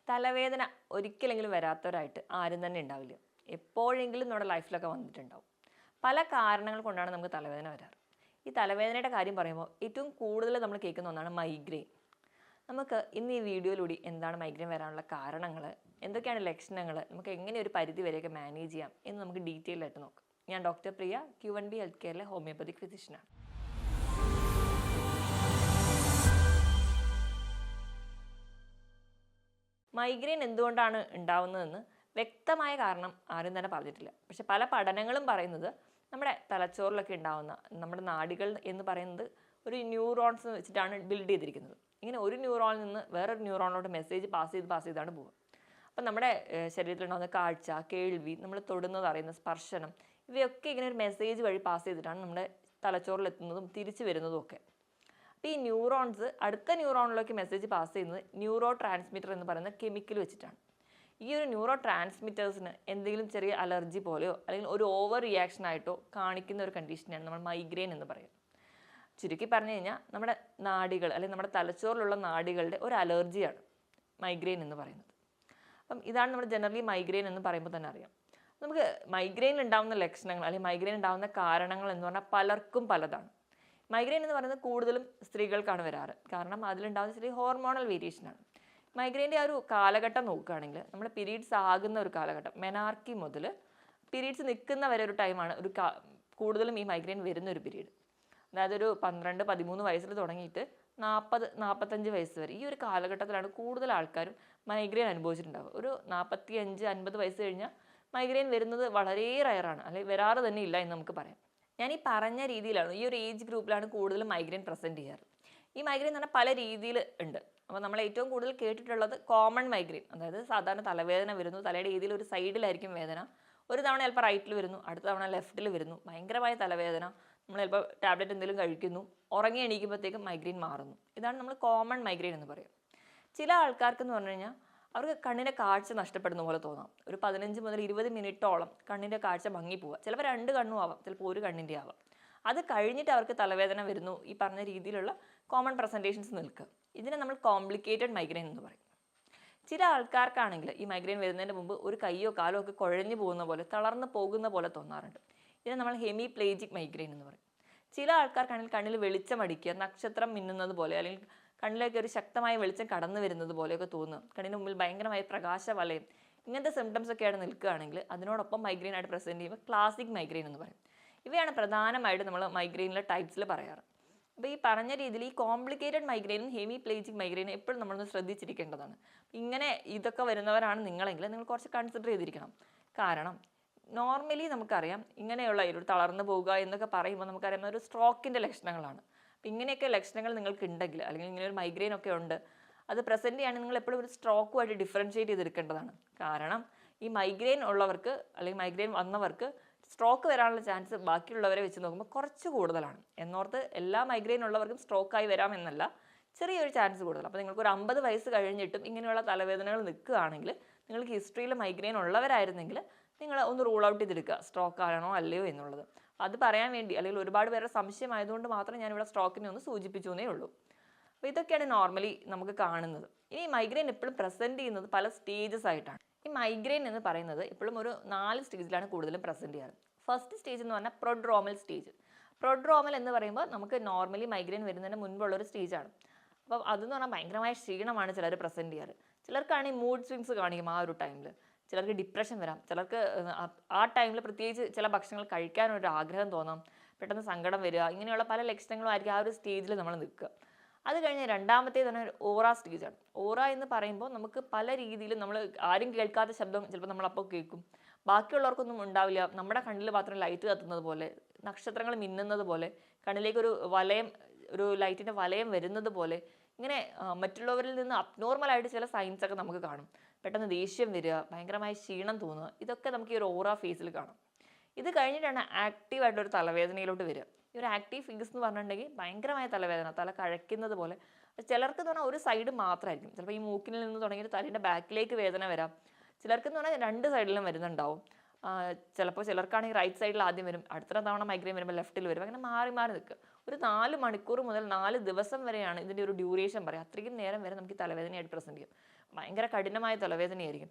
തലവേദന ഒരിക്കലെങ്കിലും വരാത്തവരായിട്ട് ആരും തന്നെ ഉണ്ടാവില്ല. എപ്പോഴെങ്കിലും നമ്മുടെ ലൈഫിലൊക്കെ വന്നിട്ടുണ്ടാവും. പല കാരണങ്ങൾ കൊണ്ടാണ് നമുക്ക് തലവേദന വരാറ്. ഈ തലവേദനയുടെ കാര്യം പറയുമ്പോൾ ഏറ്റവും കൂടുതൽ നമ്മൾ കേൾക്കുന്ന ഒന്നാണ് മൈഗ്രെയിൻ. നമുക്ക് ഇന്ന് ഈ വീഡിയോയിലൂടെ എന്താണ് മൈഗ്രെയിൻ വരാനുള്ള കാരണങ്ങൾ, എന്തൊക്കെയാണ് ലക്ഷണങ്ങൾ, നമുക്ക് എങ്ങനെ ഒരു പരിധി വരെയൊക്കെ മാനേജ് ചെയ്യാം എന്ന് നമുക്ക് ഡീറ്റെയിൽ ആയിട്ട് നോക്കാം. ഞാൻ ഡോക്ടർ പ്രിയ, Q1B ഹെൽത്ത് കെയറിലെ ഹോമിയോപ്പതിക് ഫിസിഷ്യനാണ്. മൈഗ്രെയിൻ എന്തുകൊണ്ടാണ് ഉണ്ടാവുന്നതെന്ന് വ്യക്തമായ കാരണം ആരും തന്നെ പറഞ്ഞിട്ടില്ല. പക്ഷെ പല പഠനങ്ങളും പറയുന്നത് നമ്മുടെ തലച്ചോറിലൊക്കെ ഉണ്ടാവുന്ന നമ്മുടെ നാഡികൾ എന്ന് പറയുന്നത് ഒരു ന്യൂറോൺസ് വെച്ചിട്ടാണ് ബിൽഡ് ചെയ്തിരിക്കുന്നത്. ഇങ്ങനെ ഒരു ന്യൂറോണിൽ നിന്ന് വേറൊരു ന്യൂറോണിലോട്ട് മെസ്സേജ് പാസ് ചെയ്താണ് പോകുക. അപ്പം നമ്മുടെ ശരീരത്തിലുണ്ടാകുന്ന കാഴ്ച, കേൾവി, നമ്മൾ തൊടുന്നത് അറിയുന്ന സ്പർശനം, ഇവയൊക്കെ ഇങ്ങനെ ഒരു മെസ്സേജ് വഴി പാസ് ചെയ്തിട്ടാണ് നമ്മുടെ തലച്ചോറിലെത്തുന്നതും തിരിച്ചു വരുന്നതും ഒക്കെ. അപ്പോൾ ഈ ന്യൂറോൺസ് അടുത്ത ന്യൂറോണിലേക്ക് മെസ്സേജ് പാസ് ചെയ്യുന്നത് ന്യൂറോ ട്രാൻസ്മിറ്റർ എന്ന് പറയുന്ന കെമിക്കൽ വെച്ചിട്ടാണ്. ഈ ഒരു ന്യൂറോ ട്രാൻസ്മിറ്റേഴ്സിന് എന്തെങ്കിലും ചെറിയ അലർജി പോലെയോ അല്ലെങ്കിൽ ഒരു ഓവർ റിയാക്ഷൻ ആയിട്ടോ കാണിക്കുന്ന ഒരു കണ്ടീഷനാണ് നമ്മൾ മൈഗ്രെയിൻ എന്ന് പറയുന്നത്. ചുരുക്കി പറഞ്ഞു കഴിഞ്ഞാൽ നമ്മുടെ നാഡികൾ അല്ലെങ്കിൽ നമ്മുടെ തലച്ചോറിലുള്ള നാഡികളുടെ ഒരു അലർജിയാണ് മൈഗ്രെയിൻ എന്ന് പറയുന്നത്. അപ്പം ഇതാണ് നമ്മൾ ജനറലി മൈഗ്രെയിൻ എന്ന് പറയുമ്പോൾ തന്നെ അറിയാം. നമുക്ക് മൈഗ്രെയിൻ ഉണ്ടാകുന്ന ലക്ഷണങ്ങൾ അല്ലെങ്കിൽ മൈഗ്രെയിൻ ഉണ്ടാകുന്ന കാരണങ്ങൾ എന്ന് പറഞ്ഞാൽ പലർക്കും പലതാണ്. മൈഗ്രെയിൻ എന്ന് പറയുന്നത് കൂടുതലും സ്ത്രീകൾക്കാണ് വരാറ്. കാരണം അതിലുണ്ടാകുന്ന ചെറിയ ഹോർമോണൽ വേരിയേഷനാണ്. മൈഗ്രെയിൻ്റെ ആ ഒരു കാലഘട്ടം നോക്കുകയാണെങ്കിൽ നമ്മുടെ പീരീഡ്സ് ആകുന്ന ഒരു കാലഘട്ടം, മെനാർക്കി മുതൽ പീരീഡ്സ് നിൽക്കുന്ന വരെ ഒരു ടൈമാണ് കൂടുതലും ഈ മൈഗ്രെയിൻ വരുന്ന ഒരു പീരീഡ്. അതായത് ഒരു 12-13 വയസ്സിൽ തുടങ്ങിയിട്ട് 40-45 വയസ്സ് വരെ ഈ ഒരു കാലഘട്ടത്തിലാണ് കൂടുതൽ ആൾക്കാരും മൈഗ്രെയിൻ അനുഭവിച്ചിട്ടുണ്ടാവുക. ഒരു 45-50 വയസ്സ് കഴിഞ്ഞാൽ മൈഗ്രെയിൻ വരുന്നത് വളരെ റയറാണ്, അല്ലെങ്കിൽ വരാറ് തന്നെ ഇല്ല എന്ന് നമുക്ക് പറയാം. ഞാൻ ഈ പറഞ്ഞ രീതിയിലാണ്, ഈ ഒരു ഏജ് ഗ്രൂപ്പിലാണ് കൂടുതലും മൈഗ്രെയിൻ പ്രസൻറ്റ് ചെയ്യാറ്. ഈ മൈഗ്രെയിൻ എന്ന് പറഞ്ഞാൽ പല രീതിയിൽ ഉണ്ട്. അപ്പോൾ നമ്മൾ ഏറ്റവും കൂടുതൽ കേട്ടിട്ടുള്ളത് കോമൺ മൈഗ്രെയിൻ, അതായത് സാധാരണ തലവേദന വരുന്നു, തലയുടെ ഏതെങ്കിലും ഒരു സൈഡിലായിരിക്കും വേദന. ഒരു തവണ ചിലപ്പോൾ റൈറ്റിൽ വരുന്നു, അടുത്ത തവണ ലെഫ്റ്റിൽ വരുന്നു, ഭയങ്കരമായ തലവേദന. നമ്മൾ ചിലപ്പോൾ ടാബ്ലറ്റ് എന്തെങ്കിലും കഴിക്കുന്നു, ഉറങ്ങി എണീക്കുമ്പോഴത്തേക്കും മൈഗ്രെയിൻ മാറുന്നു. ഇതാണ് നമ്മൾ കോമൺ മൈഗ്രെയിൻ എന്ന് പറയും. ചില ആൾക്കാർക്ക് എന്ന് പറഞ്ഞു കഴിഞ്ഞാൽ അവർക്ക് കണ്ണിൻ്റെ കാഴ്ച നഷ്ടപ്പെടുന്ന പോലെ തോന്നാം. ഒരു 15 മുതൽ 20 മിനിറ്റോളം കണ്ണിൻ്റെ കാഴ്ച ഭംഗി പോവുക. ചിലപ്പോൾ 2 കണ്ണും ആവാം, ചിലപ്പോൾ ഒരു കണ്ണിൻ്റെ ആവാം. അത് കഴിഞ്ഞിട്ട് അവർക്ക് തലവേദന വരുന്നു, ഈ പറഞ്ഞ രീതിയിലുള്ള കോമൺ പ്രസൻറ്റേഷൻസ് നിൽക്കുക. ഇതിനെ നമ്മൾ കോംപ്ലിക്കേറ്റഡ് മൈഗ്രെയിൻ എന്ന് പറയും. ചില ആൾക്കാർക്കാണെങ്കിൽ ഈ മൈഗ്രെയിൻ വരുന്നതിന് മുമ്പ് ഒരു കയ്യോ കാലോ ഒക്കെ കുഴഞ്ഞു പോകുന്ന പോലെ, തളർന്നു പോകുന്ന പോലെ തോന്നാറുണ്ട്. ഇതിനെ നമ്മൾ ഹെമിപ്ലേജിക് മൈഗ്രെയിൻ എന്ന് പറയും. ചില ആൾക്കാർക്കാണെങ്കിൽ കണ്ണിൽ വെളിച്ചം അടിക്കുക, നക്ഷത്രം മിന്നുന്നത് പോലെ, അല്ലെങ്കിൽ കണ്ണിലേക്ക് ഒരു ശക്തമായ വെളിച്ചം കടന്നു വരുന്നത് പോലെയൊക്കെ തോന്നുക, കണ്ണിന് മുമ്പിൽ ഭയങ്കരമായ പ്രകാശവലയം, ഇങ്ങനത്തെ സിംറ്റംസ് ഒക്കെയാണ് നിൽക്കുകയാണെങ്കിൽ അതിനോടൊപ്പം മൈഗ്രെയിൻ ആയിട്ട് പ്രസൻറ്റ് ചെയ്യുമ്പോൾ ക്ലാസിക് മൈഗ്രെയിൻ എന്ന് പറയും. ഇവയാണ് പ്രധാനമായിട്ട് നമ്മൾ മൈഗ്രെയിനിലെ ടൈപ്സിൽ പറയാറ്. അപ്പോൾ ഈ പറഞ്ഞ രീതിയിൽ ഈ കോംപ്ലിക്കേറ്റഡ് മൈഗ്രെയിനും ഹെമിപ്ലേജിക് മൈഗ്രെയിനും എപ്പോഴും നമ്മളൊന്ന് ശ്രദ്ധിച്ചിരിക്കേണ്ടതാണ്. ഇങ്ങനെ ഇതൊക്കെ വരുന്നവരാണ് നിങ്ങളെങ്കിൽ നിങ്ങൾ കുറച്ച് കൺസിഡർ ചെയ്തിരിക്കണം. കാരണം നോർമലി നമുക്കറിയാം ഇങ്ങനെയുള്ള ഒരു തളർന്നു പോവുക എന്നൊക്കെ പറയുമ്പോൾ നമുക്കറിയാം ഒരു സ്ട്രോക്കിൻ്റെ ലക്ഷണങ്ങളാണ്. അപ്പോൾ ഇങ്ങനെയൊക്കെ ലക്ഷണങ്ങൾ നിങ്ങൾക്ക് ഉണ്ടെങ്കിൽ, അല്ലെങ്കിൽ ഇങ്ങനെ ഒരു മൈഗ്രെയിൻ ഒക്കെ ഉണ്ട്, അത് പ്രസൻറ്റ് ചെയ്യുകയാണെങ്കിൽ നിങ്ങൾ എപ്പോഴും ഒരു സ്ട്രോക്കുമായിട്ട് ഡിഫറൻഷ്യേറ്റ് ചെയ്തെടുക്കേണ്ടതാണ്. കാരണം ഈ മൈഗ്രെയിൻ ഉള്ളവർക്ക് അല്ലെങ്കിൽ മൈഗ്രെയിൻ വന്നവർക്ക് സ്ട്രോക്ക് വരാനുള്ള ചാൻസ് ബാക്കിയുള്ളവരെ വെച്ച് നോക്കുമ്പോൾ കുറച്ച് കൂടുതലാണ്. എന്നോർത്ത് എല്ലാ മൈഗ്രെയിൻ ഉള്ളവർക്കും സ്ട്രോക്കായി വരാമെന്നല്ല, ചെറിയൊരു ചാൻസ് കൂടുതൽ. അപ്പോൾ നിങ്ങൾക്ക് ഒരു 50 വയസ്സ് കഴിഞ്ഞിട്ടും ഇങ്ങനെയുള്ള തലവേദനകൾ നിൽക്കുകയാണെങ്കിൽ, നിങ്ങൾക്ക് ഹിസ്റ്ററിയിൽ മൈഗ്രെയിൻ ഉള്ളവരായിരുന്നെങ്കിൽ നിങ്ങൾ ഒന്ന് റൂൾ ഔട്ട് ചെയ്തെടുക്കുക, സ്ട്രോക്ക് ആണോ അല്ലയോ എന്നുള്ളത്. അത് പറയാൻ വേണ്ടി, അല്ലെങ്കിൽ ഒരുപാട് പേരുടെ സംശയമായതുകൊണ്ട് മാത്രം ഞാനിവിടെ സ്ട്രോക്കിനെ ഒന്ന് സൂചിപ്പിച്ചു എന്നേ ഉള്ളൂ. അപ്പോൾ ഇതൊക്കെയാണ് നോർമലി നമുക്ക് കാണുന്നത്. ഇനി മൈഗ്രെയിൻ എപ്പോഴും പ്രസൻറ്റ് ചെയ്യുന്നത് പല സ്റ്റേജസ് ആയിട്ടാണ്. ഈ മൈഗ്രെയിൻ എന്ന് പറയുന്നത് എപ്പോഴും ഒരു 4 സ്റ്റേജിലാണ് കൂടുതലും പ്രസൻറ്റ് ചെയ്യാറ്. ഫസ്റ്റ് സ്റ്റേജ് എന്ന് പറഞ്ഞാൽ പ്രൊഡ്രോമൽ സ്റ്റേജ്. പ്രൊഡ്രോമൽ എന്ന് പറയുമ്പോൾ നമുക്ക് നോർമലി മൈഗ്രെയിൻ വരുന്നതിന് മുൻപുള്ളൊരു സ്റ്റേജാണ്. അപ്പോൾ അതെന്ന് പറഞ്ഞാൽ ഭയങ്കരമായ ക്ഷീണമാണ് ചിലർ പ്രസൻറ്റ് ചെയ്യാറ്. ചിലർക്കാണെങ്കിൽ മൂഡ് സ്വിങ്സ് കാണിക്കും ആ ഒരു ടൈമിൽ. ചിലർക്ക് ഡിപ്രഷൻ വരാം, ചിലർക്ക് ആ ടൈമിൽ പ്രത്യേകിച്ച് ചില ഭക്ഷണങ്ങൾ കഴിക്കാനൊരു ആഗ്രഹം തോന്നാം, പെട്ടെന്ന് സങ്കടം വരിക, ഇങ്ങനെയുള്ള പല ലക്ഷണങ്ങളും ആയിരിക്കും ആ ഒരു സ്റ്റേജിൽ നമ്മൾ നിൽക്കുക. അത് കഴിഞ്ഞ് രണ്ടാമത്തേത് തന്നെ ഓറ സ്റ്റേജാണ്. ഓറ എന്ന് പറയുമ്പോൾ നമുക്ക് പല രീതിയിലും നമ്മൾ ആരും കേൾക്കാത്ത ശബ്ദം ചിലപ്പോൾ നമ്മളപ്പോൾ കേൾക്കും, ബാക്കിയുള്ളവർക്കൊന്നും ഉണ്ടാവില്ല. നമ്മുടെ കണ്ണിൽ മാത്രം ലൈറ്റ് കത്തുന്നത് പോലെ, നക്ഷത്രങ്ങൾ മിന്നുന്നത് പോലെ, കണ്ണിലേക്കൊരു വലയം, ഒരു ലൈറ്റിൻ്റെ വലയം വരുന്നത് പോലെ, ഇങ്ങനെ മറ്റുള്ളവരിൽ നിന്ന് അബ്നോർമലായിട്ട് ചില സൈൻസ് ഒക്കെ നമുക്ക് കാണും. പെട്ടെന്ന് ദേഷ്യം വരിക, ഭയങ്കരമായ ക്ഷീണം തോന്നുക, ഇതൊക്കെ നമുക്ക് ഈ ഒരു ഓറ ഫേസിൽ കാണാം. ഇത് കഴിഞ്ഞിട്ടാണ് ആക്റ്റീവായിട്ടൊരു തലവേദനയിലോട്ട് വരിക. ഈ ഒരു ആക്റ്റീവ് ഫേസ് എന്ന് പറഞ്ഞിട്ടുണ്ടെങ്കിൽ ഭയങ്കരമായ തലവേദന, തല കഴക്കുന്നത് പോലെ. ചിലർക്ക് എന്ന് പറഞ്ഞാൽ ഒരു സൈഡ് മാത്രമായിരിക്കും, ചിലപ്പോൾ ഈ മൂക്കിൽ നിന്ന് തുടങ്ങിയിട്ട് തലേൻ്റെ ബാക്കിലേക്ക് വേദന വരാം. ചിലർക്ക് എന്ന് പറഞ്ഞാൽ 2 സൈഡിലും വരുന്നുണ്ടാവും. ചിലപ്പോൾ ചിലർക്കാണെങ്കിൽ റൈറ്റ് സൈഡിൽ ആദ്യം വരും, അടുത്ത തവണ മൈഗ്രെയിൻ വരുമ്പോൾ ലെഫ്റ്റിൽ വരും, അങ്ങനെ മാറി മാറി നിൽക്കുക. ഒരു 4 മണിക്കൂർ മുതൽ 4 ദിവസം വരെയാണ് ഇതിൻ്റെ ഒരു ഡ്യൂറേഷൻ പറയുക. അത്രയും നേരം വരെ നമുക്ക് തലവേദനയായിട്ട് പ്രസൻറ്റ് ചെയ്യും. ഭയങ്കര കഠിനമായ തലവേദനയായിരിക്കും.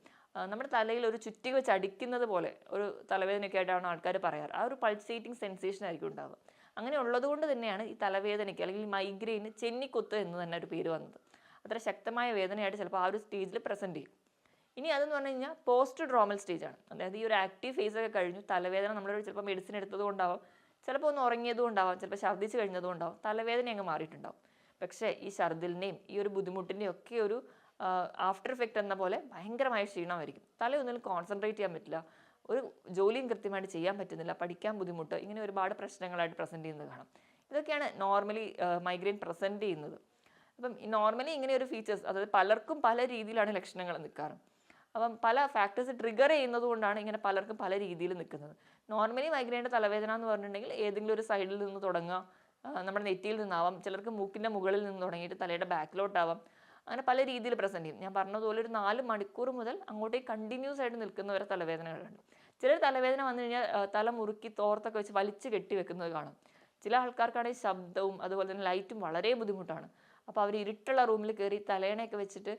നമ്മുടെ തലയിൽ ഒരു ചുറ്റിക വെച്ച് അടിക്കുന്നത് പോലെ ഒരു തലവേദനയൊക്കെ ആയിട്ടാണ് ആൾക്കാർ പറയാറ്. ആ ഒരു പൾസേറ്റിംഗ് സെൻസേഷൻ ആയിരിക്കും ഉണ്ടാവുക. അങ്ങനെ ഉള്ളതുകൊണ്ട് തന്നെയാണ് ഈ തലവേദനയ്ക്ക് അല്ലെങ്കിൽ മൈഗ്രെയിന് ചെന്നിക്കുത്ത് എന്ന് തന്നെ ഒരു പേര് വന്നത്. അത്ര ശക്തമായ വേദനയായിട്ട് ചിലപ്പോൾ ആ ഒരു സ്റ്റേജിൽ പ്രസൻറ്റ് ചെയ്യും. ഇനി അതെന്ന് പറഞ്ഞു കഴിഞ്ഞാൽ പോസ്റ്റ് ഡ്രോമൽ സ്റ്റേജാണ്. അതായത് ഈ ഒരു ആക്റ്റീവ് ഫേസ് ഒക്കെ കഴിഞ്ഞു, തലവേദന നമ്മളൊരു ചിലപ്പോൾ മെഡിസിൻ എടുത്തത് കൊണ്ടാവാം, ചിലപ്പോൾ ഒന്ന് ഉറങ്ങിയതും ഉണ്ടാവാം, ചിലപ്പോൾ ഛർദ്ദിച്ച് കഴിഞ്ഞതും ഉണ്ടാവും, തലവേദന അങ്ങ് മാറിയിട്ടുണ്ടാവും. പക്ഷേ ഈ ഛർദിലിൻ്റെയും ഈ ഒരു ബുദ്ധിമുട്ടിൻ്റെയും ഒക്കെ ഒരു ആഫ്റ്റർ എഫക്റ്റ് എന്ന പോലെ ഭയങ്കരമായ ക്ഷീണമായിരിക്കും. തലയൊന്നിനും കോൺസെൻട്രേറ്റ് ചെയ്യാൻ പറ്റില്ല, ഒരു ജോലിയും കൃത്യമായിട്ട് ചെയ്യാൻ പറ്റുന്നില്ല, പഠിക്കാൻ ബുദ്ധിമുട്ട്, ഇങ്ങനെ ഒരുപാട് പ്രശ്നങ്ങളായിട്ട് പ്രസൻറ്റ് ചെയ്യുന്നത് കാണാം. ഇതൊക്കെയാണ് നോർമലി മൈഗ്രെയിൻ പ്രസൻറ്റ് ചെയ്യുന്നത്. അപ്പം നോർമലി ഇങ്ങനെ ഒരു ഫീച്ചേഴ്സ്, അതായത് പലർക്കും പല രീതിയിലാണ് ലക്ഷണങ്ങൾ നിൽക്കാറ്. അപ്പം പല ഫാക്ടേഴ്സ് ട്രിഗർ ചെയ്യുന്നത് കൊണ്ടാണ് ഇങ്ങനെ പലർക്കും പല രീതിയിൽ നിൽക്കുന്നത്. നോർമലി മൈഗ്രെയിൻ്റെ തലവേദന എന്ന് പറഞ്ഞിട്ടുണ്ടെങ്കിൽ ഏതെങ്കിലും ഒരു സൈഡിൽ നിന്ന് തുടങ്ങുക, നമ്മുടെ നെറ്റിയിൽ നിന്നാവാം, ചിലർക്ക് മൂക്കിൻ്റെ മുകളിൽ നിന്ന് തുടങ്ങിയിട്ട് തലയുടെ ബാക്കിലോട്ടാവാം, അങ്ങനെ പല രീതിയിൽ പ്രസൻറ്റ് ചെയ്യും. ഞാൻ പറഞ്ഞതുപോലെ ഒരു 4 മണിക്കൂർ മുതൽ അങ്ങോട്ടേക്ക് കണ്ടിന്യൂസ് ആയിട്ട് നിൽക്കുന്നവരെ തലവേദനകളുണ്ട്. ചിലർ തലവേദന വന്നു കഴിഞ്ഞാൽ തല മുറുക്കി തോർത്തൊക്കെ വെച്ച് വലിച്ചു കെട്ടി വെക്കുന്നത് കാണും. ചില ആൾക്കാർക്കാണെങ്കിൽ ശബ്ദവും അതുപോലെ തന്നെ ലൈറ്റും വളരെ ബുദ്ധിമുട്ടാണ്. അപ്പോൾ അവർ ഇരുട്ടുള്ള റൂമിൽ കയറി തലയണയൊക്കെ വെച്ചിട്ട്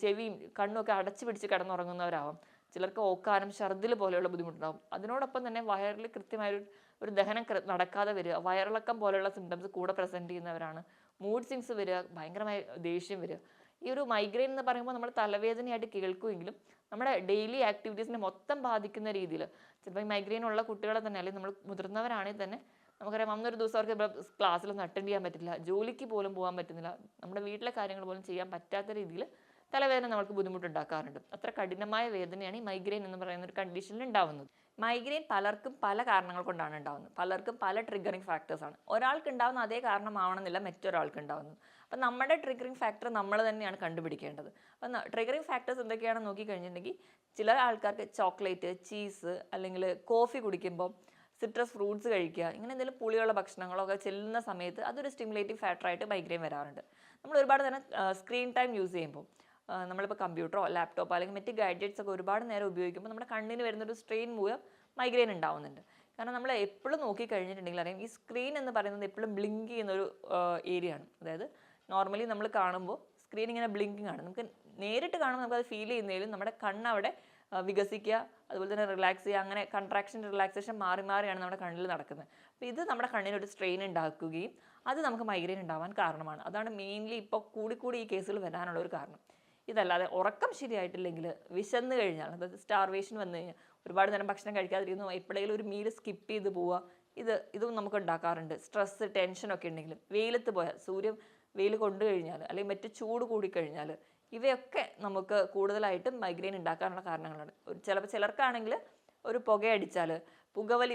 ചെവിയും കണ്ണും ഒക്കെ അടച്ചു പിടിച്ച് കിടന്നുറങ്ങുന്നവരാവാം. ചിലർക്ക് ഓക്കാനം, ഛർദിൽ പോലെയുള്ള ബുദ്ധിമുട്ടുണ്ടാവും. അതിനോടൊപ്പം തന്നെ വയറിൽ കൃത്യമായൊരു ദഹനം നടക്കാതെ വരിക, വയറിളക്കം പോലെയുള്ള സിംറ്റംസ് കൂടെ പ്രസൻറ്റ് ചെയ്യുന്നവരാണ്. മൂഡ് സ്വിങ്സ് വരിക, ഭയങ്കരമായ ദേഷ്യം വരിക. ഈ ഒരു മൈഗ്രെയിൻ എന്ന് പറയുമ്പോൾ നമ്മൾ തലവേദനയായിട്ട് കേൾക്കുമെങ്കിലും നമ്മുടെ ഡെയിലി ആക്ടിവിറ്റീസിനെ മൊത്തം ബാധിക്കുന്ന രീതിയിൽ, ചിലപ്പോൾ ഈ മൈഗ്രെയിൻ ഉള്ള കുട്ടികളെ തന്നെ അല്ലെങ്കിൽ നമ്മൾ മുതിർന്നവരാണെങ്കിൽ തന്നെ നമുക്കറിയാം, അന്നൊരു ദിവസം അവർക്ക് ക്ലാസ്സിലൊന്നും അറ്റൻഡ് ചെയ്യാൻ പറ്റില്ല, ജോലിക്ക് പോലും പോകാൻ പറ്റുന്നില്ല, നമ്മുടെ വീട്ടിലെ കാര്യങ്ങൾ പോലും ചെയ്യാൻ പറ്റാത്ത രീതിയിൽ തലവേദന നമുക്ക് ബുദ്ധിമുട്ടുണ്ടാക്കാറുണ്ട്. അത്ര കഠിനമായ വേദനയാണ് ഈ മൈഗ്രെയിൻ എന്ന് പറയുന്ന ഒരു കണ്ടീഷനിൽ ഉണ്ടാവുന്നത്. മൈഗ്രെയിൻ പലർക്കും പല കാരണങ്ങൾ കൊണ്ടാണ് ഉണ്ടാവുന്നത്. പലർക്കും പല ട്രിഗറിങ് ഫാക്ടേഴ്സാണ്. ഒരാൾക്ക് ഉണ്ടാവുന്ന അതേ കാരണമാവണമെന്നില്ല മറ്റൊരാൾക്ക് ഉണ്ടാവുന്നത്. അപ്പം നമ്മുടെ ട്രിഗറിങ് ഫാക്ടർ നമ്മൾ തന്നെയാണ് കണ്ടുപിടിക്കേണ്ടത്. അപ്പം ട്രിഗറിങ് ഫാക്ടേഴ്സ് എന്തൊക്കെയാണെന്ന് നോക്കിക്കഴിഞ്ഞിട്ടുണ്ടെങ്കിൽ ചില ആൾക്കാർക്ക് ചോക്ലേറ്റ്, ചീസ് അല്ലെങ്കിൽ കോഫി കുടിക്കുമ്പോൾ സിട്രസ് ഫ്രൂട്ട്സ് കഴിക്കുക, ഇങ്ങനെ എന്തെങ്കിലും പുളിയുള്ള ഭക്ഷണങ്ങളൊക്കെ ചെല്ലുന്ന സമയത്ത് അതൊരു സ്റ്റിമുലേറ്റിംഗ് ഫാക്ടറായിട്ട് മൈഗ്രെയിൻ വരാറുണ്ട്. നമ്മൾ ഒരുപാട് നേരം സ്ക്രീൻ ടൈം യൂസ് ചെയ്യുമ്പോൾ, നമ്മളിപ്പോൾ കമ്പ്യൂട്ടറോ ലാപ്ടോപ്പോ അല്ലെങ്കിൽ മറ്റ് ഗാഡ്ജറ്റ്സ് ഒക്കെ ഒരുപാട് നേരം ഉപയോഗിക്കുമ്പോൾ നമ്മുടെ കണ്ണിന് വരുന്നൊരു സ്ട്രെയിൻ മൂലം മൈഗ്രെയിൻ ഉണ്ടാവുന്നുണ്ട്. കാരണം നമ്മൾ എപ്പോഴും നോക്കിക്കഴിഞ്ഞിട്ടുണ്ടെങ്കിൽ അറിയാം, ഈ സ്ക്രീൻ എന്ന് പറയുന്നത് എപ്പോഴും ബ്ലിങ്ക് ചെയ്യുന്നൊരു ഏരിയ ആണ്. അതായത് നോർമലി നമ്മൾ കാണുമ്പോൾ സ്ക്രീൻ ഇങ്ങനെ ബ്ലിങ്കിങ് ആണ്. നമുക്ക് നേരിട്ട് കാണുമ്പോൾ നമുക്കത് ഫീൽ ചെയ്യുന്നതിലും നമ്മുടെ കണ്ണവിടെ വികസിക്കുക, അതുപോലെ തന്നെ റിലാക്സ് ചെയ്യുക, അങ്ങനെ കൺട്രാക്ഷൻ റിലാക്സേഷൻ മാറി മാറിയാണ് നമ്മുടെ കണ്ണിൽ നടക്കുന്നത്. അപ്പോൾ ഇത് നമ്മുടെ കണ്ണിനൊരു സ്ട്രെയിൻ ഉണ്ടാക്കുകയും അത് നമുക്ക് മൈഗ്രെയിൻ ഉണ്ടാവാൻ കാരണമാണ്. അതാണ് മെയിൻലി ഇപ്പോൾ കൂടി ഈ കേസുകൾ വരാനുള്ള ഒരു കാരണം. ഇതല്ലാതെ ഉറക്കം ശരിയായിട്ടില്ലെങ്കിൽ, വിശന്ന് കഴിഞ്ഞാൽ, അതായത് സ്റ്റാർവേഷൻ വന്നു കഴിഞ്ഞാൽ ഒരുപാട് നേരം ഭക്ഷണം കഴിക്കാതിരിക്കുന്നു, എപ്പോഴെങ്കിലും ഒരു മീൽ സ്കിപ്പ് ചെയ്ത് പോവുക, ഇതും നമുക്ക് ഉണ്ടാക്കാറുണ്ട്. സ്ട്രെസ്സ്, ടെൻഷനൊക്കെ ഉണ്ടെങ്കിലും, വെയിലത്ത് പോയാൽ വെയിൽ കൊണ്ടു കഴിഞ്ഞാൽ അല്ലെങ്കിൽ മറ്റ് ചൂട് കൂടിക്കഴിഞ്ഞാൽ, ഇവയൊക്കെ നമുക്ക് കൂടുതലായിട്ടും മൈഗ്രെയിൻ ഉണ്ടാക്കാനുള്ള കാരണങ്ങളാണ്. ചിലർക്കാണെങ്കിൽ ഒരു പുകയടിച്ചാൽ,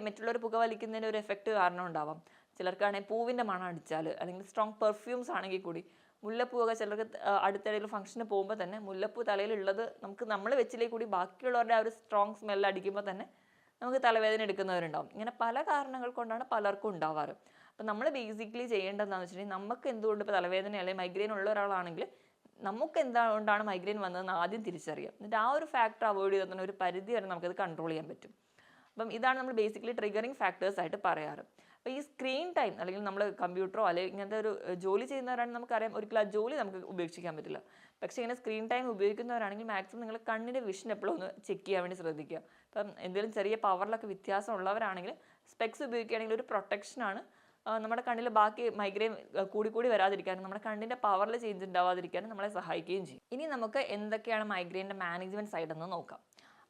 മറ്റുള്ളവർ പുകവലിക്കുന്നതിന് ഒരു എഫക്റ്റ് കാരണം ഉണ്ടാവാം. ചിലർക്കാണെങ്കിൽ പൂവിൻ്റെ മണം അടിച്ചാൽ, അല്ലെങ്കിൽ സ്ട്രോങ് പെർഫ്യൂംസ് ആണെങ്കിൽ കൂടി, മുല്ലപ്പൂവൊക്കെ ചിലർക്ക് അടുത്തിടയിൽ ഫംഗ്ഷന് പോകുമ്പോൾ തന്നെ മുല്ലപ്പൂ തലയിലുള്ളത് നമ്മൾ വെച്ചിലേക്ക് കൂടി ബാക്കിയുള്ളവരുടെ ആ ഒരു സ്ട്രോങ് സ്മെല്ല് അടിക്കുമ്പോൾ തന്നെ നമുക്ക് തലവേദന എടുക്കുന്നവരുണ്ടാവും. ഇങ്ങനെ പല കാരണങ്ങൾ കൊണ്ടാണ് പലർക്കും ഉണ്ടാവാറ്. അപ്പം നമ്മൾ ബേസിക്കലി ചെയ്യേണ്ടതെന്ന് വെച്ചിട്ടുണ്ടെങ്കിൽ, നമുക്ക് എന്തുകൊണ്ട് ഇപ്പോൾ തലവേദന അല്ലെങ്കിൽ മൈഗ്രെയിൻ ഉള്ള ഒരാളാണെങ്കിൽ നമുക്ക് എന്തുകൊണ്ടാണ് മൈഗ്രെയിൻ വന്നതെന്ന് ആദ്യം തിരിച്ചറിയാം. എന്നിട്ട് ആ ഒരു ഫാക്ടർ അവോയ്ഡ് ചെയ്താൽ തന്നെ ഒരു പരിധി വരെ നമുക്കത് കൺട്രോൾ ചെയ്യാൻ പറ്റും. അപ്പം ഇതാണ് നമ്മൾ ബേസിക്കലി ട്രിഗറിങ് ഫാക്ടേഴ്സ് ആയിട്ട് പറയാറ്. അപ്പോൾ ഈ സ്ക്രീൻ ടൈം, അല്ലെങ്കിൽ നമ്മൾ കമ്പ്യൂട്ടറോ അല്ലെങ്കിൽ ഇങ്ങനത്തെ ഒരു ജോലി ചെയ്യുന്നവരാണെങ്കിൽ നമുക്കറിയാം ഒരിക്കലും ആ ജോലി നമുക്ക് ഉപേക്ഷിക്കാൻ പറ്റില്ല. പക്ഷേ ഇങ്ങനെ സ്ക്രീൻ ടൈം ഉപയോഗിക്കുന്നവരാണെങ്കിൽ മാക്സിമം നിങ്ങൾ കണ്ണിൻ്റെ വിഷൻ എപ്പോഴും ഒന്ന് ചെക്ക് ചെയ്യാൻ വേണ്ടി ശ്രദ്ധിക്കുക. ഇപ്പം എന്തെങ്കിലും ചെറിയ പവറിലൊക്കെ വ്യത്യാസം ഉള്ളവരാണെങ്കിൽ സ്പെക്സ് ഉപയോഗിക്കുകയാണെങ്കിൽ ഒരു പ്രൊട്ടക്ഷനാണ്. നമ്മുടെ കണ്ണിൽ ബാക്കി മൈഗ്രെയിൻ കൂടി വരാതിരിക്കാനും നമ്മുടെ കണ്ണിൻ്റെ പവറിൽ ചേഞ്ച് ഉണ്ടാവാതിരിക്കാനും നമ്മളെ സഹായിക്കുകയും ചെയ്യും. ഇനി നമുക്ക് എന്തൊക്കെയാണ് മൈഗ്രെയിൻ്റെ മാനേജ്മെൻറ്റ് സൈഡ് എന്ന് നോക്കാം.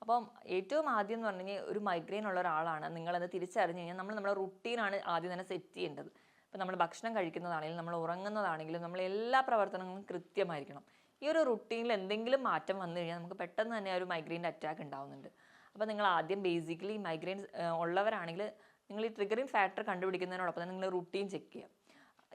അപ്പം ഏറ്റവും ആദ്യം എന്ന് പറഞ്ഞു കഴിഞ്ഞാൽ, ഒരു മൈഗ്രെയിൻ ഉള്ള ഒരാളാണ് നിങ്ങളെന്ന് തിരിച്ചറിഞ്ഞ് കഴിഞ്ഞാൽ നമ്മുടെ റുട്ടീനാണ് ആദ്യം തന്നെ സെറ്റ് ചെയ്യേണ്ടത്. ഇപ്പം നമ്മൾ ഭക്ഷണം കഴിക്കുന്നതാണെങ്കിലും നമ്മൾ ഉറങ്ങുന്നതാണെങ്കിലും നമ്മൾ എല്ലാ പ്രവർത്തനങ്ങളും കൃത്യമായിരിക്കണം. ഈ ഒരു റുട്ടീനിൽ എന്തെങ്കിലും മാറ്റം വന്നു കഴിഞ്ഞാൽ നമുക്ക് പെട്ടെന്ന് തന്നെ ഒരു മൈഗ്രെയിൻ്റെ അറ്റാക്ക് ഉണ്ടാവുന്നുണ്ട്. അപ്പോൾ നിങ്ങൾ ആദ്യം ബേസിക്കലി മൈഗ്രെയിൻ ഉള്ളവരാണെങ്കിൽ നിങ്ങൾ ഈ ട്രിഗറിങ് ഫാക്ടർ കണ്ടുപിടിക്കുന്നതിനോടൊപ്പം തന്നെ നിങ്ങൾ റുട്ടീൻ ചെക്ക് ചെയ്യുക.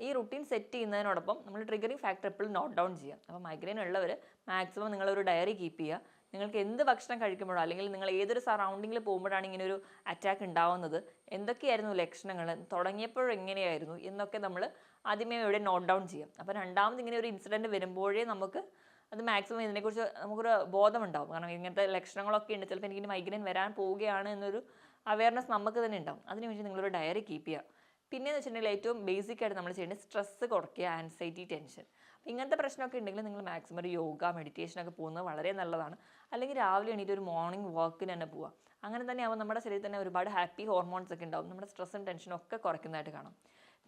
ഈ റുട്ടീൻ സെറ്റ് ചെയ്യുന്നതിനോടൊപ്പം നമ്മൾ ട്രിഗറിങ് ഫാക്ടർ എപ്പോഴും നോട്ട് ഡൗൺ ചെയ്യുക. അപ്പോൾ മൈഗ്രെയിൻ ഉള്ളവർ മാക്സിമം നിങ്ങളൊരു ഡയറി കീപ്പ് ചെയ്യുക. നിങ്ങൾക്ക് എന്ത് ഭക്ഷണം കഴിക്കുമ്പോഴോ അല്ലെങ്കിൽ നിങ്ങൾ ഏതൊരു സറൗണ്ടിങ്ങിൽ പോകുമ്പോഴാണ് ഇങ്ങനെ ഒരു അറ്റാക്ക് ഉണ്ടാവുന്നത്, എന്തൊക്കെയായിരുന്നു ലക്ഷണങ്ങൾ, തുടങ്ങിയപ്പോഴും എങ്ങനെയായിരുന്നു എന്നൊക്കെ നമ്മൾ ആദ്യമേ ഇവിടെ നോട്ട് ഡൗൺ ചെയ്യാം. അപ്പോൾ രണ്ടാമത് ഇങ്ങനെ ഒരു ഇൻസിഡൻറ്റ് വരുമ്പോഴേ നമുക്ക് അത് മാക്സിമം ഇതിനെക്കുറിച്ച് നമുക്കൊരു ബോധമുണ്ടാവും. കാരണം ഇങ്ങനത്തെ ലക്ഷണങ്ങളൊക്കെ ഉണ്ട്, ചിലപ്പോൾ എനിക്ക് മൈഗ്രെയിൻ വരാൻ പോവുകയാണ് എന്നൊരു അവയർനെസ് നമുക്ക് തന്നെ ഉണ്ടാവും. അതിനുവേണ്ടി നിങ്ങളൊരു ഡയറി കീപ്പ് ചെയ്യുക. പിന്നെയെന്ന് വെച്ചിട്ടുണ്ടെങ്കിൽ ഏറ്റവും ബേസിക് ആയിട്ട് നമ്മൾ ചെയ്യേണ്ടത് സ്ട്രെസ്സ് കുറയ്ക്കുക, ആൻസൈറ്റി, ടെൻഷൻ. ഇങ്ങനത്തെ പ്രശ്നമൊക്കെ ഉണ്ടെങ്കിൽ നിങ്ങൾ മാക്സിമം ഒരു യോഗ മെഡിറ്റേഷനൊക്കെ പോകുന്നത് വളരെ നല്ലതാണ്. അല്ലെങ്കിൽ രാവിലെ എണീറ്റ് ഒരു മോർണിംഗ് വാക്കിന് തന്നെ പോവുക. അങ്ങനെ തന്നെ ആവുമ്പോൾ നമ്മുടെ ശരീരത്തിൽ തന്നെ ഒരുപാട് ഹാപ്പി ഹോർമോൺസ് ഒക്കെ ഉണ്ടാവും. നമ്മുടെ സ്ട്രെസ്സും ടെൻഷനും ഒക്കെ കുറയ്ക്കുന്നതായിട്ട് കാണാം.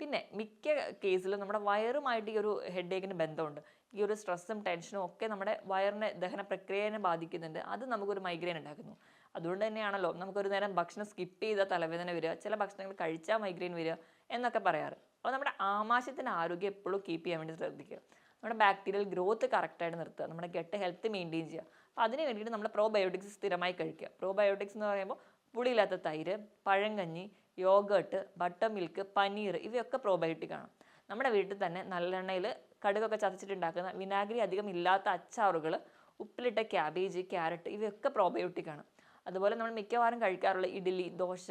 പിന്നെ മിക്ക കേസിലും നമ്മുടെ വയറുമായിട്ട് ഈ ഒരു ഹെഡേക്കിന് ബന്ധമുണ്ട്. ഈ ഒരു സ്ട്രെസ്സും ടെൻഷനും ഒക്കെ നമ്മുടെ വയറിനെ ദഹന പ്രക്രിയനെ ബാധിക്കുന്നുണ്ട്. അത് നമുക്കൊരു മൈഗ്രെയിൻ ഉണ്ടാക്കുന്നു. അതുകൊണ്ട് തന്നെയാണല്ലോ നമുക്കൊരു നേരം ഭക്ഷണം സ്കിപ്പ് ചെയ്താൽ തലവേദന വരിക, ചില ഭക്ഷണങ്ങൾ കഴിച്ചാൽ മൈഗ്രെയിൻ വരിക എന്നൊക്കെ പറയാറ്. അപ്പോൾ നമ്മുടെ ആമാശയത്തിൻ്റെ ആരോഗ്യം എപ്പോഴും കീപ്പ് ചെയ്യാൻ വേണ്ടി ശ്രദ്ധിക്കുക. നമ്മുടെ ബാക്ടീരിയൽ ഗ്രോത്ത് കറക്റ്റായിട്ട് നിർത്തുക, നമ്മുടെ ഗട്ട് ഹെൽത്ത് മെയിൻറ്റെയിൻ ചെയ്യുക. അപ്പോൾ അതിന് വേണ്ടിയിട്ട് നമ്മൾ പ്രോബയോട്ടിക്സ് സ്ഥിരമായി കഴിക്കുക. പ്രോബയോട്ടിക്സ് എന്ന് പറയുമ്പോൾ പുളിയില്ലാത്ത തൈര്, പഴങ്കഞ്ഞി, യോഗേർട്ട്, ബട്ടർ മിൽക്ക്, പനീർ ഇവയൊക്കെ പ്രോബയോട്ടിക് ആണ്. നമ്മുടെ വീട്ടിൽ തന്നെ നല്ലെണ്ണയിൽ കടുകൊക്കെ ചതച്ചിട്ടുണ്ടാക്കുന്ന വിനാഗിരി അധികം ഇല്ലാത്ത അച്ചാറുകൾ, ഉപ്പിലിട്ട ക്യാബേജ്, ക്യാരറ്റ് ഇവയൊക്കെ പ്രോബയോട്ടിക് ആണ്. അതുപോലെ നമ്മൾ മിക്കവാറും കഴിക്കാറുള്ള ഇഡ്ഡലി, ദോശ,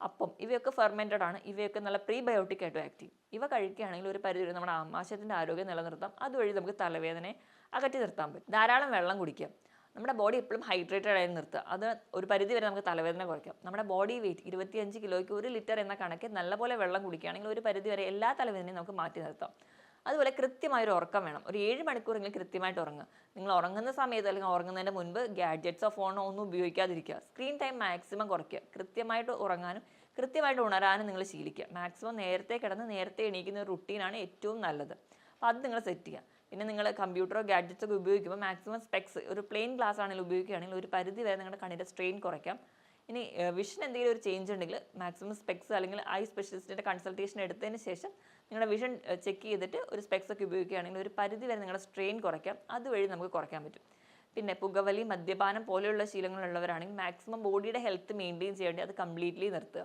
അപ്പം ഇവയൊക്കെ ഫെർമെൻറ്റഡ് ആണ്. ഇവയൊക്കെ നല്ല പ്രീബയോട്ടിക് ആയിട്ട് ആക്ട് ചെയ്യും. ഇവ കഴിക്കുകയാണെങ്കിൽ ഒരു പരിധി നമ്മുടെ ആമാശയത്തിൻ്റെ ആരോഗ്യം നിലനിർത്താം. അതുവഴി നമുക്ക് തലവേദനയെ അകറ്റി നിർത്താൻ പറ്റും. ധാരാളം വെള്ളം കുടിക്കുക. നമ്മുടെ ബോഡി എപ്പോഴും ഹൈഡ്രേറ്റഡ് ആയി നിർത്തുക. അത് ഒരു പരിധി വരെ നമുക്ക് തലവേദന കുറയ്ക്കാം. നമ്മുടെ ബോഡി വെയിറ്റ് 25 കിലോയ്ക്ക് 1 ലിറ്റർ എന്ന കണക്ക് നല്ലപോലെ വെള്ളം കുടിക്കുകയാണെങ്കിൽ ഒരു പരിധി വരെ എല്ലാ തലവേദനയും നമുക്ക് മാറ്റി നിർത്താം. അതുപോലെ കൃത്യമായൊരു ഉറക്കം വേണം. ഒരു 7 മണിക്കൂറെങ്കിലും കൃത്യമായിട്ട് ഉറങ്ങുക. നിങ്ങൾ ഉറങ്ങുന്ന സമയത്ത് അല്ലെങ്കിൽ ഉറങ്ങുന്നതിന് മുൻപ് ഗാഡ്ജറ്റ്സോ ഫോണോ ഒന്നും ഉപയോഗിക്കാതിരിക്കുക. സ്ക്രീൻ ടൈം മാക്സിമം കുറയ്ക്കുക. കൃത്യമായിട്ട് ഉറങ്ങാനും കൃത്യമായിട്ട് ഉണരാനും നിങ്ങൾ ശീലിക്കുക. മാക്സിമം നേരത്തെ കിടന്ന് നേരത്തെ എണീക്കുന്ന ഒരു റുട്ടീനാണ് ഏറ്റവും നല്ലത്. അപ്പോൾ അത് നിങ്ങൾ സെറ്റ് ചെയ്യുക. പിന്നെ നിങ്ങൾ കമ്പ്യൂട്ടറോ ഗാഡ്ജറ്റ്സോ ഒക്കെ ഉപയോഗിക്കുമ്പോൾ മാക്സിമം സ്പെക്സ് ഒരു പ്ലെയിൻ ഗ്ലാസ് ആണെങ്കിലും ഉപയോഗിക്കുകയാണെങ്കിൽ ഒരു പരിധി വരെ നിങ്ങളുടെ കണ്ണിൻ്റെ സ്ട്രെയിൻ കുറയ്ക്കാം. ഇനി വിഷൻ എന്തെങ്കിലും ഒരു ചേഞ്ച് ഉണ്ടെങ്കിൽ മാക്സിമം സ്പെക്സ് അല്ലെങ്കിൽ ഐ സ്പെഷ്യലിസ്റ്റിൻ്റെ കൺസൾട്ടേഷൻ എടുത്തതിന് ശേഷം നിങ്ങളുടെ വിഷൻ ചെക്ക് ചെയ്തിട്ട് ഒരു സ്പെക്സ് ഒക്കെ ഉപയോഗിക്കുകയാണെങ്കിൽ ഒരു പരിധി വരെ നിങ്ങളുടെ സ്ട്രെയിൻ കുറയ്ക്കാം. അതുവഴി നമുക്ക് കുറയ്ക്കാൻ പറ്റും. പിന്നെ പുകവലി, മദ്യപാനം പോലെയുള്ള ശീലങ്ങളുള്ളവരാണെങ്കിൽ മാക്സിമം ബോഡിയുടെ ഹെൽത്ത് മെയിൻറ്റെയിൻ ചെയ്യേണ്ടി അത് കംപ്ലീറ്റ്ലി നിർത്തുക.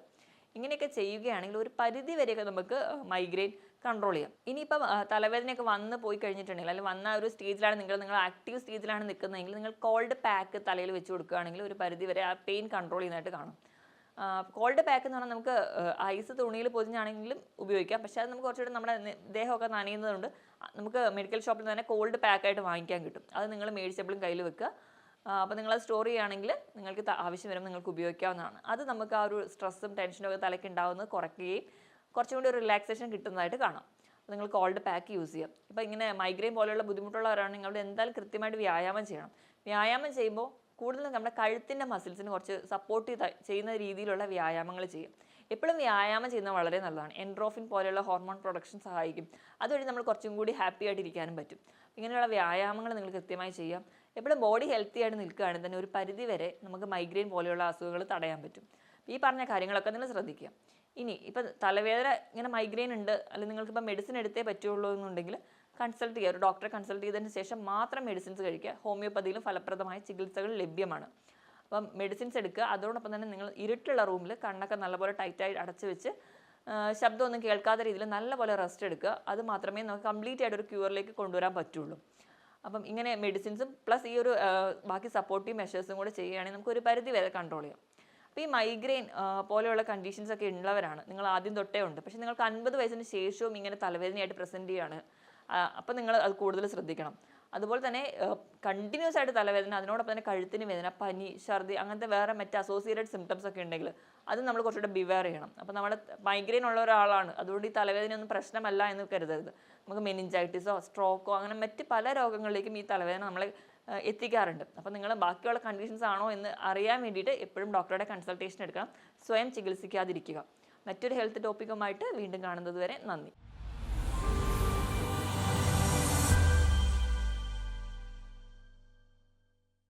ഇങ്ങനെയൊക്കെ ചെയ്യുകയാണെങ്കിൽ ഒരു പരിധി വരെയൊക്കെ നമുക്ക് മൈഗ്രെയിൻ കൺട്രോൾ ചെയ്യാം. ഇനിയിപ്പം തലവേദനയൊക്കെ വന്ന് പോയി കഴിഞ്ഞിട്ടുണ്ടെങ്കിൽ അല്ലെങ്കിൽ വന്ന ഒരു സ്റ്റേജിലാണ് നിങ്ങൾ ആക്റ്റീവ് സ്റ്റേജിലാണ് നിൽക്കുന്നതെങ്കിൽ നിങ്ങൾ കോൾഡ് പാക്ക് തലയിൽ വെച്ച് കൊടുക്കുകയാണെങ്കിൽ ഒരു പരിധി വരെ ആ പെയിൻ കൺട്രോൾ ചെയ്യുന്നതായിട്ട് കാണും. കോൾഡ് പാക്ക് എന്ന് പറഞ്ഞാൽ നമുക്ക് ഐസ് തുണിയിൽ പൊതിഞ്ഞാണെങ്കിലും ഉപയോഗിക്കാം. പക്ഷേ അത് നമുക്ക് കുറച്ചുകൂടി നമ്മുടെ ദേഹമൊക്കെ നനയുന്നതുകൊണ്ട് നമുക്ക് മെഡിക്കൽ ഷോപ്പിൽ തന്നെ കോൾഡ് പാക്കായിട്ട് വാങ്ങിക്കാൻ കിട്ടും. അത് നിങ്ങൾ മേടിച്ചപ്പോഴും കയ്യിൽ വെക്കുക. അപ്പോൾ നിങ്ങളത് സ്റ്റോർ ചെയ്യുകയാണെങ്കിൽ നിങ്ങൾക്ക് ആവശ്യം വരുമ്പോൾ നിങ്ങൾക്ക് ഉപയോഗിക്കാവുന്നതാണ്. അത് നമുക്ക് ആ ഒരു സ്ട്രെസ്സും ടെൻഷനും ഒക്കെ തലയ്ക്ക് ഉണ്ടാകുന്നത് കുറയ്ക്കുകയും കുറച്ചും കൂടി ഒരു റിലാക്സേഷൻ കിട്ടുന്നതായിട്ട് കാണാം. അപ്പോൾ നിങ്ങൾ കോൾഡ് പാക്ക് യൂസ് ചെയ്യാം. ഇപ്പോൾ ഇങ്ങനെ മൈഗ്രെയിൻ പോലെയുള്ള ബുദ്ധിമുട്ടുള്ളവരാണെങ്കിൽ നിങ്ങൾ എന്തായാലും കൃത്യമായിട്ട് വ്യായാമം ചെയ്യണം. വ്യായാമം ചെയ്യുമ്പോൾ കൂടുതലും നമ്മുടെ കഴുത്തിൻ്റെ മസിൽസിന് കുറച്ച് സപ്പോർട്ട് ചെയ്യുന്ന രീതിയിലുള്ള വ്യായാമങ്ങൾ ചെയ്യും. എപ്പോഴും വ്യായാമം ചെയ്യുന്നത് വളരെ നല്ലതാണ്. എൻഡ്രോഫിൻ പോലെയുള്ള ഹോർമോൺ പ്രൊഡക്ഷൻ സഹായിക്കും. അതുവഴി നമ്മൾ കുറച്ചും കൂടി ഹാപ്പി ആയിട്ടിരിക്കാനും പറ്റും. ഇങ്ങനെയുള്ള വ്യായാമങ്ങൾ നിങ്ങൾ കൃത്യമായി ചെയ്യാം. എപ്പോഴും ബോഡി ഹെൽത്തി ആയിട്ട് നിൽക്കുകയാണെങ്കിൽ തന്നെ ഒരു പരിധി വരെ നമുക്ക് മൈഗ്രെയിൻ പോലെയുള്ള അസുഖങ്ങൾ തടയാൻ പറ്റും. ഈ പറഞ്ഞ കാര്യങ്ങളൊക്കെ നിങ്ങൾ ശ്രദ്ധിക്കുക. ഇനി ഇപ്പം തലവേദന ഇങ്ങനെ മൈഗ്രെയിൻ ഉണ്ട് അല്ലെങ്കിൽ നിങ്ങൾക്കിപ്പോൾ മെഡിസിൻ എടുത്തേ പറ്റുള്ളൂ എന്നുണ്ടെങ്കിൽ കൺസൾട്ട് ചെയ്യുക. ഒരു ഡോക്ടറെ കൺസൾട്ട് ചെയ്തതിന് ശേഷം മാത്രം മെഡിസിൻസ് കഴിക്കുക. ഹോമിയോപ്പതിയിലും ഫലപ്രദമായ ചികിത്സകൾ ലഭ്യമാണ്. അപ്പം മെഡിസിൻസ് എടുക്കുക. അതോടൊപ്പം തന്നെ നിങ്ങൾ ഇരുട്ടുള്ള റൂമിൽ കണ്ണൊക്കെ നല്ലപോലെ ടൈറ്റായി അടച്ചു വെച്ച് ശബ്ദമൊന്നും കേൾക്കാത്ത രീതിയിൽ നല്ലപോലെ റെസ്റ്റ് എടുക്കുക. അത് മാത്രമേ നമുക്ക് കംപ്ലീറ്റ് ആയിട്ട് ഒരു ക്യൂറിലേക്ക് കൊണ്ടുവരാൻ പറ്റുള്ളൂ. അപ്പം ഇങ്ങനെ മെഡിസിൻസും പ്ലസ് ഈ ഒരു ബാക്കി സപ്പോർട്ടീവ് മെഷേഴ്സും കൂടെ ചെയ്യുകയാണെങ്കിൽ നമുക്ക് ഒരു പരിധി വരെ കൺട്രോൾ ചെയ്യാം. അപ്പോൾ ഈ മൈഗ്രെയിൻ പോലെയുള്ള കണ്ടീഷൻസ് ഒക്കെ ഉള്ളവരാണ് നിങ്ങൾ ആദ്യം തൊട്ടേ ഉണ്ട്, പക്ഷേ നിങ്ങൾക്ക് 50 വയസ്സിന് ശേഷവും ഇങ്ങനെ തലവേദനയായിട്ട് പ്രസൻറ്റ് ചെയ്യുകയാണ്, അപ്പോൾ നിങ്ങൾ അത് കൂടുതൽ ശ്രദ്ധിക്കണം. അതുപോലെ തന്നെ കണ്ടിന്യൂസ് ആയിട്ട് തലവേദന, അതിനോടൊപ്പം തന്നെ കഴുത്തിന് വേദന, പനി, ഛർദി അങ്ങനത്തെ വേറെ മറ്റ് അസോസിയേറ്റഡ് സിംറ്റംസ് ഒക്കെ ഉണ്ടെങ്കിൽ അത് നമ്മൾ കുറച്ചുകൂടെ ബിവെയർ ചെയ്യണം. അപ്പോൾ നമ്മുടെ മൈഗ്രെയിൻ ഉള്ള ഒരാളാണ്, അതുകൊണ്ട് ഈ തലവേദനയൊന്നും പ്രശ്നമല്ല എന്ന് കരുതരുത്. നമുക്ക് മെനിഞ്ചൈറ്റിസോ സ്ട്രോക്കോ അങ്ങനെ മറ്റ് പല രോഗങ്ങളിലേക്കും ഈ തലവേദന നമ്മളെ എത്തിക്കാറുണ്ട്. അപ്പോൾ നിങ്ങൾ ബാക്കിയുള്ള കണ്ടീഷൻസ് ആണോ എന്ന് അറിയാൻ വേണ്ടിയിട്ട് എപ്പോഴും ഡോക്ടറുടെ കൺസൾട്ടേഷൻ എടുക്കണം. സ്വയം ചികിത്സിക്കാതിരിക്കുക. മറ്റൊരു ഹെൽത്ത് ടോപ്പിക്കുമായിട്ട് വീണ്ടും കാണുന്നത് വരെ നന്ദി.